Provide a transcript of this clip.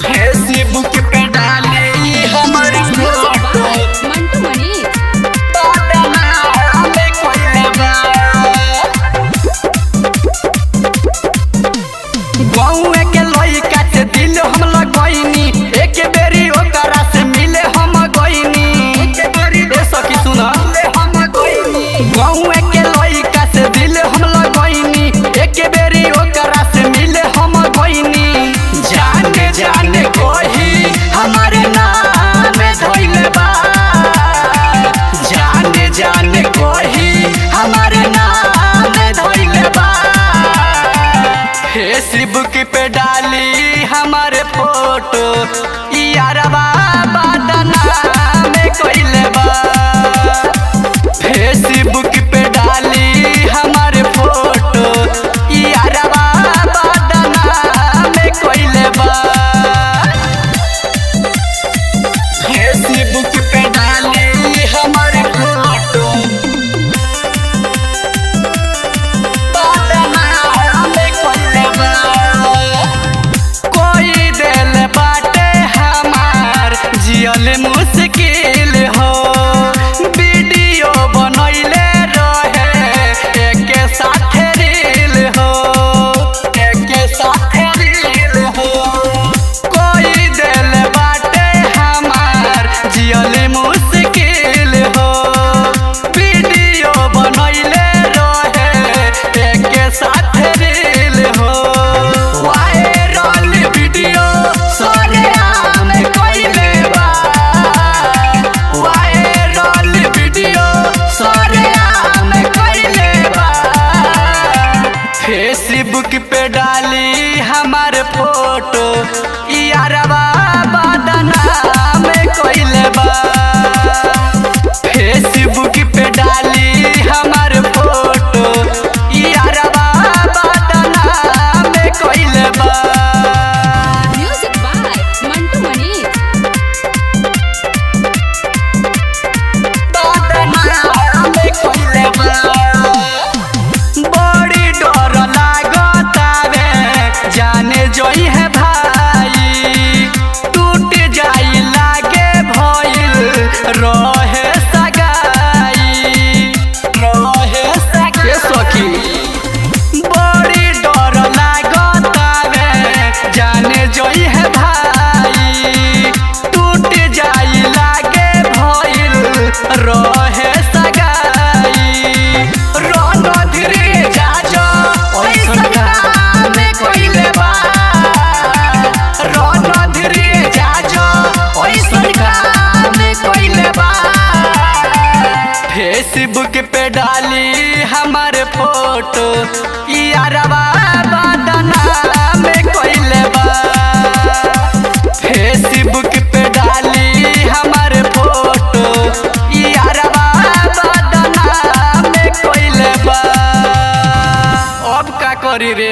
Facebook पे डाले हमारी photo Mantu Mani गौए के लइका से दिल हम लगैनी एक बेरी ओकरा से मिले हम गइनी ए सखी सुन हम गइनी गौए के लइका से दिल हम लगैनी एक बेरी ओकरा से मिले हम गइनी जाने जाने कोही हमारे नाम धइले बा जाने जाने कोही हमारे नाम धइले बा फेसबुक पे डाली हमारे फोटो यारबा बदनाम कइले बा फेसबुक पे डाली हमारे फोटो यारबा बदनाम कइले बा फेसबुक पे डाली हमारे फोटो कोई दिल बाटे हमार जियल मुश्किल हो वीडियो बनैले रहे एक साथ रील हो एक साथ रील हो कोई दिल बाटे हमार जियल मुश्किल हो वीडियो बनैले रहे एक साथ रील हो वायरल वीडियो सारे आम कइले बा वायरल वीडियो सारे आम कइले बा फेसबुक पे डाली हमारे फोटो यारबा बदनाम कइले बा फेसबुक पे डाली हमारे फोटो यारबा बदनाम कइले बा म्यूजिक बाय मंटू मणि बड़ी डर लागतावे जाने जोई है भाई टूट जाई लागे भइल रहे सगाई रहे सगे सखी बड़ी डर लागतावे जाने जोई है भाई टूट जाई लागे भइल रहे सगाई रन धीरे जाजो ओइसन काम कइले बा रन धीरे जाजो ओइसन काम कइले बा फेसबुक पे डाली हमारे फोटो यारबा बदनाम कइले बा फेसबुक पे डाली हमारे फोटो यारबा बदनाम कइले बा अब का करी रे।